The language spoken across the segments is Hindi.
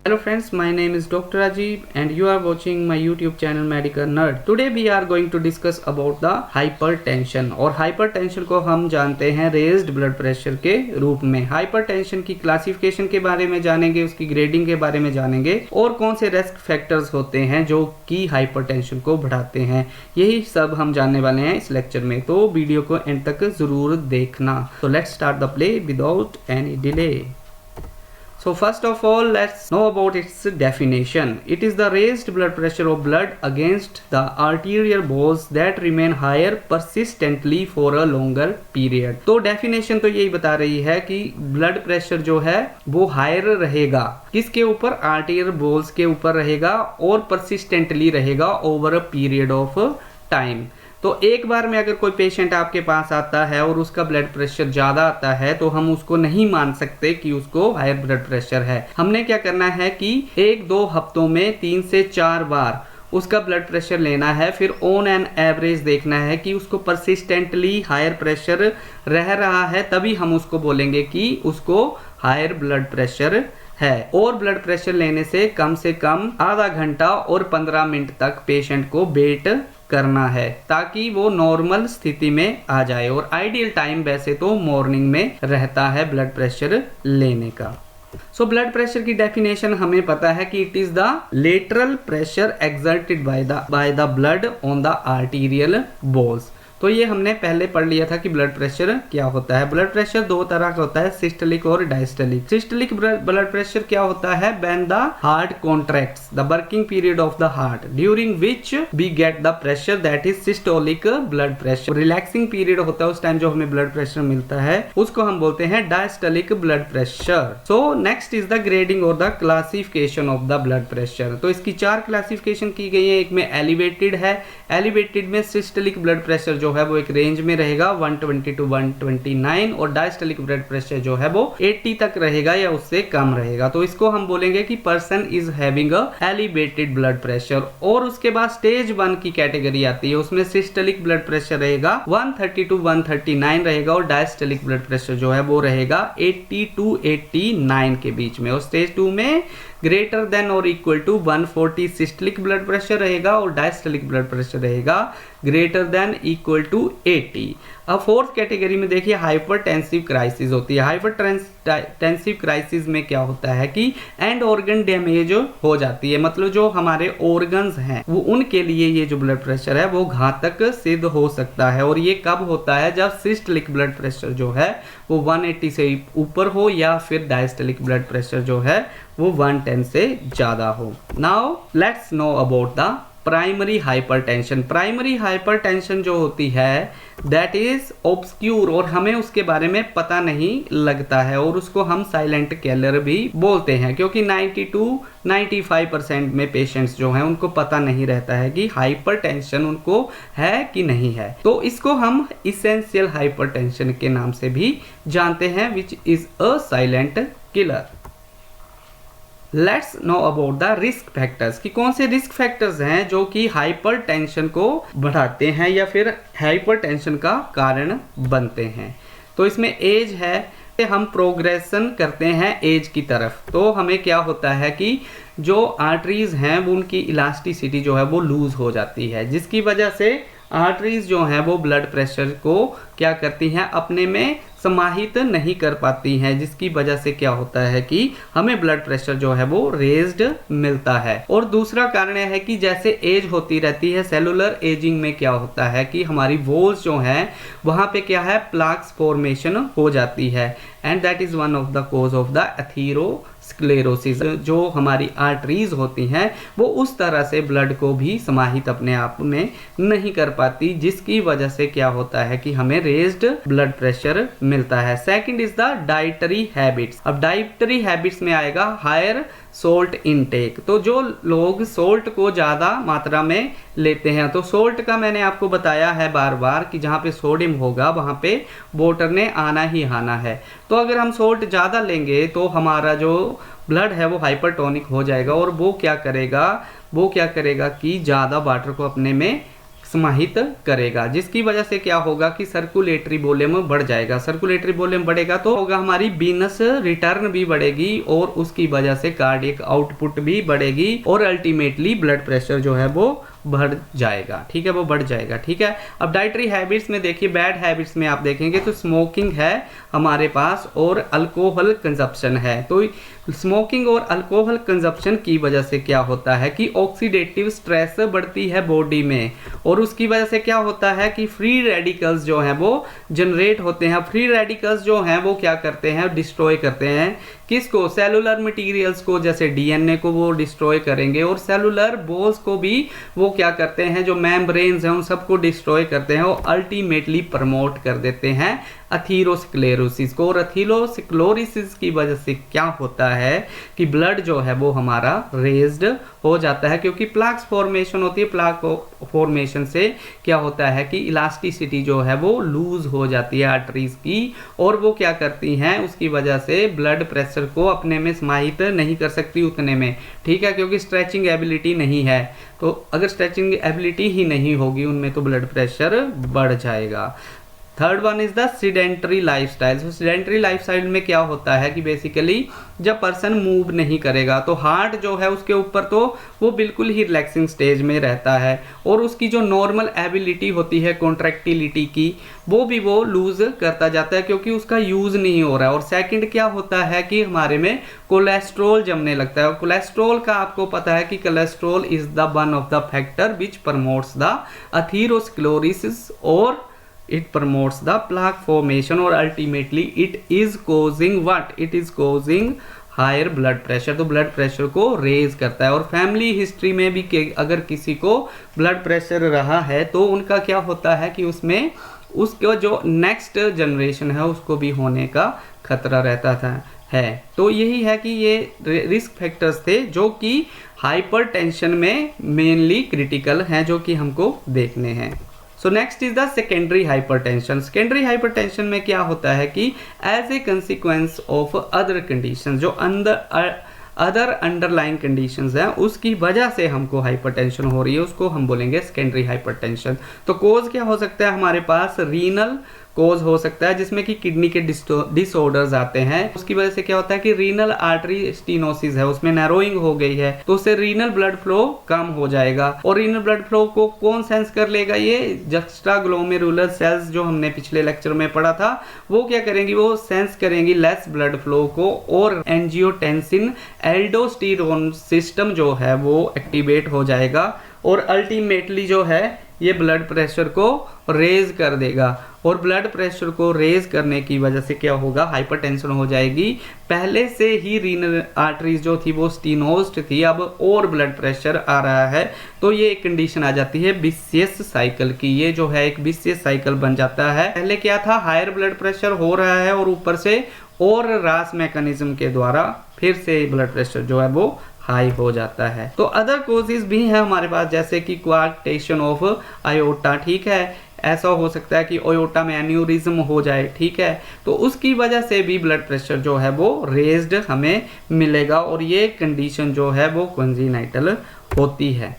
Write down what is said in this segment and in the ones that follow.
Hello friends, my name is Dr. Rajiv and you are watching my YouTube channel Medical Nerd. Today we are going to discuss about the hypertension और hypertension को हम जानते हैं raised blood pressure के रूप में। hypertension की क्लासिफिकेशन के बारे में जानेंगे, उसकी ग्रेडिंग के बारे में जानेंगे और कौन से रिस्क फैक्टर्स होते हैं जो कि hypertension को बढ़ाते हैं। यही सब हम जानने वाले हैं इस लेक्चर में, तो वीडियो को एंड तक जरूर देखना। तो let's start the play without any delay. So first of all, let's know about its definition. It is the raised blood pressure of blood against the arterial walls that remain higher persistently for a longer period. तो definition तो यही बता रही है कि blood pressure जो है वो higher रहेगा, किसके ऊपर? arterial walls के ऊपर रहेगा और persistently रहेगा over a period of time. तो एक बार में अगर कोई पेशेंट आपके पास आता है और उसका ब्लड प्रेशर ज़्यादा आता है तो हम उसको नहीं मान सकते कि उसको हायर ब्लड प्रेशर है। हमने क्या करना है कि 1-2 हफ्तों में 3 से 4 बार उसका ब्लड प्रेशर लेना है, फिर ऑन एन एवरेज देखना है कि उसको परसिस्टेंटली हायर प्रेशर रह रहा है, तभी हम उसको बोलेंगे कि उसको हायर ब्लड प्रेशर है। और ब्लड प्रेशर लेने से कम आधा घंटा और 15 मिनट तक पेशेंट को वेट करना है ताकि वो नॉर्मल स्थिति में आ जाए। और आइडियल टाइम वैसे तो मॉर्निंग में रहता है ब्लड प्रेशर लेने का। सो ब्लड प्रेशर की डेफिनेशन हमें पता है कि it is the lateral pressure exerted by the blood on the arterial walls. तो ये हमने पहले पढ़ लिया था कि ब्लड प्रेशर क्या होता है। ब्लड प्रेशर 2 तरह का होता है, सिस्टोलिक और डायस्टोलिक। सिस्टोलिक ब्लड प्रेशर क्या होता है? When the heart contracts the working period of the heart during which we get the pressure, that is systolic blood pressure. Relaxing period होता है उस टाइम जो हमें ब्लड प्रेशर मिलता है, उसको हम बोलते हैं diastolic blood pressure. So next is the grading और the classification of the blood pressure. तो इसकी 4 क्लासिफिकेशन की गई है। एक में एलिवेटेड है। एलिवेटेड में सिस्टोलिक ब्लड प्रेशर जो है वो एक रेंज में रहेगा 120 to 129 और डायस्टोलिक ब्लड प्रेशर जो है वो 80 तक रहेगा या उससे कम रहेगा। तो इसको हम बोलेंगे कि person is having a elevated blood pressure. और उसके बाद स्टेज 1 की कैटेगरी आती है, उसमें सिस्टोलिक ब्लड प्रेशर रहेगा 130 to 139 रहेगा और डायस्टोलिक ब्लड प्रेशर जो है वो रहेगा 80 to 89 के बीच में। और स्टेज 2 में ग्रेटर देन और equal to 140 systolic blood pressure रहेगा और डायस्टोलिक ब्लड प्रेशर रहेगा ग्रेटर देन इक्वल टू 80। अब 4th कैटेगरी में देखिए हाइपरटेंसिव क्राइसिस होती है। हाइपरटेंसिव क्राइसिस में क्या होता है कि एंड ऑर्गन डैमेज हो जाती है, मतलब जो हमारे ऑर्गन्स हैं वो उनके लिए ये जो ब्लड प्रेशर है वो घातक सिद्ध हो सकता है। और ये कब होता है? जब सिस्टोलिक ब्लड प्रेशर जो है वो 180 से ऊपर हो या फिर डायस्टोलिक ब्लड प्रेशर जो है वो 110 से ज़्यादा हो। Now let's know about the primary hypertension. Primary hypertension जो होती है दैट इज ऑब्सक्यूर और हमें उसके बारे में पता नहीं लगता है और उसको हम साइलेंट किलर भी बोलते हैं, क्योंकि 90-95% में पेशेंट्स जो हैं उनको पता नहीं रहता है कि हाइपरटेंशन उनको है कि नहीं है। तो इसको हम इसेंशियल हाइपरटेंशन के नाम से भी जानते हैं, which is a silent killer. Let's know about the risk factors कि कौन से रिस्क फैक्टर्स हैं जो कि हाइपरटेंशन को बढ़ाते हैं या फिर हाइपरटेंशन का कारण बनते हैं। तो इसमें एज है, हम प्रोग्रेशन करते हैं एज की तरफ, तो हमें क्या होता है कि जो आर्टरीज हैं वो उनकी इलास्टिसिटी जो है वो लूज हो जाती है, जिसकी वजह से आर्टरीज जो हैं वो ब्लड प्रेशर को क्या करती हैं? अपने में समाहित नहीं कर पाती हैं, जिसकी वजह से क्या होता है कि हमें ब्लड प्रेशर जो है वो रेज्ड मिलता है। और दूसरा कारण है कि जैसे एज होती रहती है, सेलुलर एजिंग में क्या होता है कि हमारी वॉल्स जो हैं वहाँ पे क्या है? प्लाक्स फॉर्मेशन हो जाती है and that is one of the cause of the atherosclerosis. जो हमारी आर्टरीज होती हैं वो उस तरह से ब्लड को भी समाहित अपने आप में नहीं कर पाती, जिसकी वजह से क्या होता है कि हमें रेज्ड ब्लड प्रेशर मिलता है। Second is the dietary habits. अब डाइटरी हैबिट्स में आएगा हायर सोल्ट इनटेक। तो जो लोग सोल्ट को ज़्यादा मात्रा में लेते हैं, तो सोल्ट का मैंने आपको बताया है बार बार कि जहाँ पे सोडियम होगा वहाँ पे वाटर ने आना ही आना है। तो अगर हम सोल्ट ज़्यादा लेंगे तो हमारा जो ब्लड है वो हाइपरटोनिक हो जाएगा और वो क्या करेगा कि ज़्यादा वाटर को अपने में समाहित करेगा, जिसकी वजह से क्या होगा कि सर्कुलेटरी वॉल्यूम बढ़ जाएगा। सर्कुलेटरी वॉल्यूम बढ़ेगा तो होगा हमारी वीनस रिटर्न भी बढ़ेगी और उसकी वजह से कार्डियक आउटपुट भी बढ़ेगी और अल्टीमेटली ब्लड प्रेशर जो है वो बढ़ जाएगा। ठीक है, वो बढ़ जाएगा। ठीक है, अब डाइटरी हैबिट्स में देखिए, बैड हैबिट्स में आप देखेंगे तो स्मोकिंग है हमारे पास और अल्कोहल कंजप्शन है। तो स्मोकिंग और अल्कोहल कंजप्शन की वजह से क्या होता है कि ऑक्सीडेटिव स्ट्रेस बढ़ती है बॉडी में और उसकी वजह से क्या होता है कि फ्री रेडिकल्स जो हैं वो जनरेट होते हैं। फ्री रेडिकल्स जो हैं वो क्या करते हैं, डिस्ट्रॉय करते हैं किसको, सेलुलर मटेरियल्स को, जैसे डीएनए को वो डिस्ट्रॉय करेंगे और सेलुलर वॉल्स को भी वो क्या करते हैं, जो मेम्ब्रेन्स हैं उन सबको डिस्ट्रॉय करते हैं और अल्टीमेटली प्रमोट कर देते हैं अथीरोस्क्लेरोसिस को। और अथीरोस्क्लेरोसिस की वजह से क्या होता है कि ब्लड जो है वो हमारा रेज्ड हो जाता है, क्योंकि प्लाक्स फॉर्मेशन होती है। प्लाक फॉर्मेशन से क्या होता है कि इलास्टिसिटी जो है वो लूज हो जाती है आर्टरीज की और वो क्या करती हैं, उसकी वजह से ब्लड प्रेशर को अपने में समाहित नहीं कर सकती उतने में। ठीक है, क्योंकि स्ट्रेचिंग एबिलिटी नहीं है। तो अगर स्ट्रेचिंग एबिलिटी ही नहीं होगी उनमें तो ब्लड प्रेशर बढ़ जाएगा। Third one is the sedentary lifestyle. तो सीडेंटरी लाइफस्टाइल में क्या होता है कि बेसिकली जब पर्सन मूव नहीं करेगा तो हार्ट जो है उसके ऊपर तो वो बिल्कुल ही रिलैक्सिंग स्टेज में रहता है और उसकी जो नॉर्मल एबिलिटी होती है कॉन्ट्रैक्टिलिटी की वो भी वो लूज करता जाता है, क्योंकि उसका यूज नहीं हो रहा है। और सेकंड क्या होता है कि हमारे में कोलेस्ट्रॉल जमने लगता है। और कोलेस्ट्रॉल का आपको पता है कि cholesterol is the one of the factor which promotes the atherosclerosis और it promotes the plaque formation और ultimately it is causing what, it is causing higher blood pressure। तो ब्लड प्रेशर को रेज करता है। और फैमिली हिस्ट्री में भी अगर किसी को ब्लड प्रेशर रहा है तो उनका क्या होता है कि उसमें उसका जो नेक्स्ट जनरेशन है उसको भी होने का खतरा रहता था है। तो यही है कि ये रिस्क फैक्टर्स थे जो कि हाइपरटेंशन में मेनली क्रिटिकल हैं, जो कि हमको देखने हैं। So next is the secondary hypertension. Secondary hypertension में क्या होता है कि as a consequence of other condition, जो अदर अंडरलाइन कंडीशंस हैं उसकी वजह से हमको हाइपरटेंशन हो रही है, उसको हम बोलेंगे सेकेंडरी हाइपरटेंशन। तो कोज क्या हो सकता है हमारे पास, रीनल कोज हो सकता है जिसमें कि किडनी के डिसऑर्डर्स आते हैं। उसकी वजह से क्या होता है कि रीनल आर्टरी स्टेनोसिस है, उसमें नैरोइंग हो गई है तो उससे रीनल ब्लड फ्लो कम हो जाएगा। और रीनल ब्लड फ्लो को कौन सेंस कर लेगा, ये जस्टा ग्लोमेरुलर सेल्स जो हमने पिछले लेक्चर में पढ़ा था वो क्या करेंगी, वो सेंस करेंगी लेस ब्लड फ्लो को और एंजियोटेंसिन एल्डोस्टेरोन सिस्टम जो है वो एक्टिवेट हो जाएगा और अल्टीमेटली जो है ये ब्लड प्रेशर को रेज कर देगा। और ब्लड प्रेशर को रेज करने की वजह से क्या होगा, हाइपरटेंशन हो जाएगी। पहले से ही रीनल आर्टरीज जो थी वो स्टेनोज्ड थी, अब और ब्लड प्रेशर आ रहा है तो ये एक कंडीशन आ जाती है विशियस साइकिल की। ये जो है एक विशियस साइकिल बन जाता है। पहले क्या था, हायर ब्लड प्रेशर हो रहा है और ऊपर से और रास मैकेनिज्म के द्वारा फिर से ब्लड प्रेशर जो है वो हाई हो जाता है। तो अदर कोजेस भी हैं हमारे पास, जैसे कि क्वार्टेशन ऑफ आयोटा। ठीक है, ऐसा हो सकता है कि आयोटा में एन्यूरिज्म हो जाए। ठीक है, तो उसकी वजह से भी ब्लड प्रेशर जो है वो रेज्ड हमें मिलेगा और ये कंडीशन जो है वो कंजेनाइटल होती है।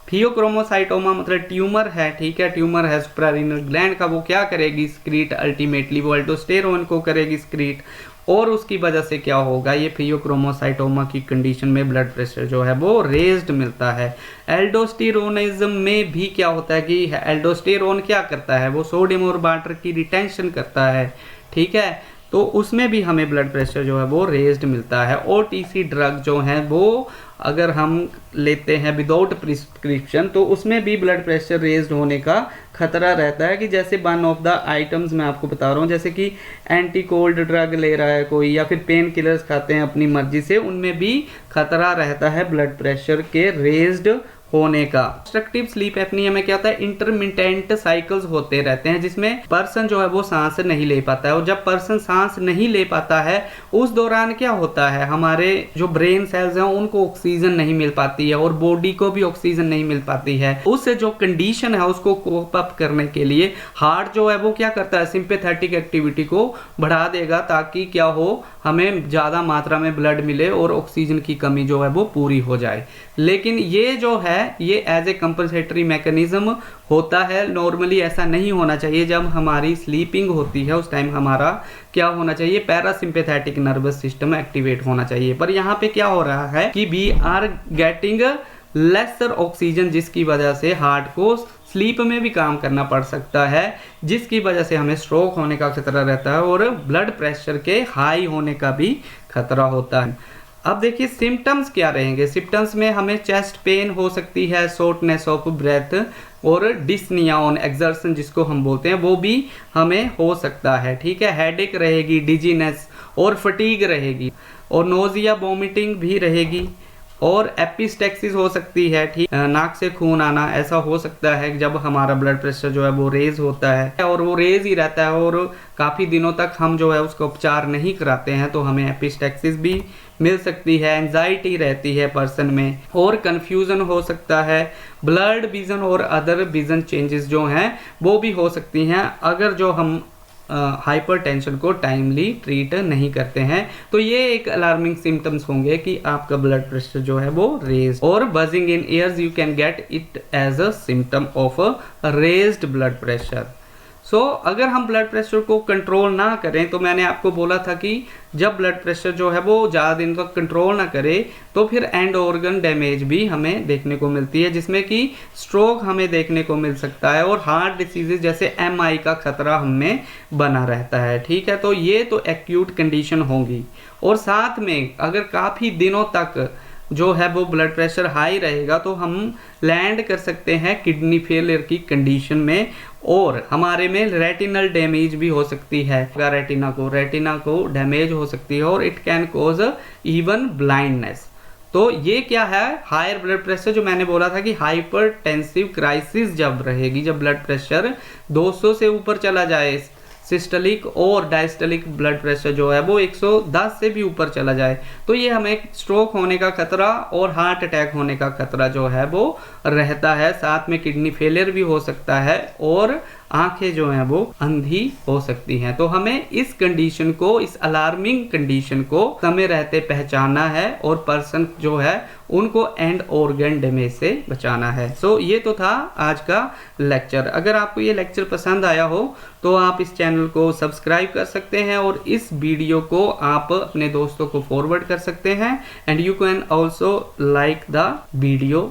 फियोक्रोमोसाइटोमा मतलब ट्यूमर है। ठीक है, ट्यूमर है सुप्रारीनल ग्लैंड का, वो क्या करेगी, स्क्रीट, अल्टीमेटली वो अल्डोस्टेरोन को करेगी स्क्रीट और उसकी वजह से क्या होगा, ये फियोक्रोमोसाइटोमा की कंडीशन में ब्लड प्रेशर जो है वो रेज्ड मिलता है। एल्डोस्टेरोनिज्म में भी क्या होता है कि एल्डोस्टेरोन क्या करता है, वो सोडियम और वाटर की रिटेंशन करता है। ठीक है, तो उसमें भी हमें ब्लड प्रेशर जो है वो रेज्ड मिलता है। ओटीसी ड्रग जो हैं वो अगर हम लेते हैं विदाउट प्रिस्क्रिप्शन तो उसमें भी ब्लड प्रेशर रेज्ड होने का खतरा रहता है। कि जैसे वन ऑफ द आइटम्स मैं आपको बता रहा हूँ, जैसे कि एंटी कोल्ड ड्रग ले रहा है कोई या फिर पेन किलर्स खाते हैं अपनी मर्जी से, उनमें भी खतरा रहता है ब्लड प्रेशर के रेज्ड होने का। ऑब्स्ट्रक्टिव स्लीप एपनिया में क्या होता है, इंटरमिटेंट साइकिल्स होते रहते हैं जिसमें पर्सन जो है वो सांस नहीं ले पाता है। और जब पर्सन सांस नहीं ले पाता है उस दौरान क्या होता है, हमारे जो ब्रेन सेल्स हैं उनको ऑक्सीजन नहीं मिल पाती है और बॉडी को भी ऑक्सीजन नहीं मिल पाती है। उससे जो कंडीशन है उसको कोप अप करने के लिए हार्ट जो है वो क्या करता है, सिंपैथेटिक एक्टिविटी को बढ़ा देगा ताकि क्या हो, हमें ज़्यादा मात्रा में ब्लड मिले और ऑक्सीजन की कमी जो है वो पूरी हो जाए। लेकिन ये जो है है ये एज ए कंपनसेटरी मैकेनिज्म होता है। नॉर्मली ऐसा नहीं होना चाहिए। जब हमारी स्लीपिंग होती है उस टाइम हमारा क्या होना चाहिए, पैरासिम्पैथेटिक नर्वस सिस्टम एक्टिवेट होना चाहिए। पर यहाँ पे क्या हो रहा है कि we are getting lesser oxygen, जिसकी वजह से हार्ट को स्लीप में भी काम करना पड़ सकता है, जिसकी वजह से हमें स्ट्रोक होने का खतरा रहता है और ब्लड प्रेशर के हाई होने का भी खतरा होता है। अब देखिए सिम्टम्स क्या रहेंगे। सिम्टम्स में हमें चेस्ट पेन हो सकती है, शॉर्टनेस ऑफ ब्रेथ और डिस्निया ऑन एक्सर्शन जिसको हम बोलते हैं वो भी हमें हो सकता है। ठीक है, हेडेक रहेगी, डिजीनेस और फटीग रहेगी और नोजिया वोमिटिंग भी रहेगी और एपिस्टेक्सिस हो सकती है। ठीक, नाक से खून आना ऐसा हो सकता है जब हमारा ब्लड प्रेशर जो है वो रेज होता है और वो रेज ही रहता है और काफ़ी दिनों तक हम जो है उसका उपचार नहीं कराते हैं तो हमें एपिस्टेक्सिस भी मिल सकती है। एंजाइटी रहती है पर्सन में और कंफ्यूजन हो सकता है। ब्लड विजन और अदर विजन चेंजेस जो हैं वो भी हो सकती हैं अगर जो हम हाइपरटेंशन को टाइमली ट्रीट नहीं करते हैं। तो ये एक अलार्मिंग सिम्टम्स होंगे कि आपका ब्लड प्रेशर जो है वो रेज। और buzzing in ears you can get it as a symptom of raised blood pressure. So अगर हम ब्लड प्रेशर को कंट्रोल ना करें, तो मैंने आपको बोला था कि जब ब्लड प्रेशर जो है वो ज़्यादा दिन तक कंट्रोल ना करे तो फिर एंड ऑर्गन डैमेज भी हमें देखने को मिलती है, जिसमें कि स्ट्रोक हमें देखने को मिल सकता है और हार्ट डिसीजेज जैसे MI का खतरा हमें बना रहता है। ठीक है, तो ये तो एक्यूट कंडीशन होंगी। और साथ में अगर काफ़ी दिनों तक जो है वो ब्लड प्रेशर हाई रहेगा तो हम लैंड कर सकते हैं किडनी फेलियर की कंडीशन में और हमारे में रेटिनल डैमेज भी हो सकती है। रेटिना को डैमेज हो सकती है और it can cause even blindness. तो ये क्या है, हायर ब्लड प्रेशर जो मैंने बोला था कि हाइपरटेंसिव क्राइसिस जब रहेगी, जब ब्लड प्रेशर 200 से ऊपर चला जाए, सिस्टलिक और डायस्टलिक ब्लड प्रेशर जो है वो 110 से भी ऊपर चला जाए, तो ये हमें स्ट्रोक होने का खतरा और हार्ट अटैक होने का खतरा जो है वो रहता है। साथ में किडनी फेलियर भी हो सकता है और आंखें जो हैं वो अंधी हो सकती हैं। तो हमें इस कंडीशन को, इस अलार्मिंग कंडीशन को समय रहते पहचानना है और पर्सन जो है उनको एंड ऑर्गन डैमेज से बचाना है। सो ये तो था आज का लेक्चर। अगर आपको ये लेक्चर पसंद आया हो तो आप इस चैनल को सब्सक्राइब कर सकते हैं और इस वीडियो को आप अपने दोस्तों को फॉरवर्ड कर सकते हैं and you can also like the video.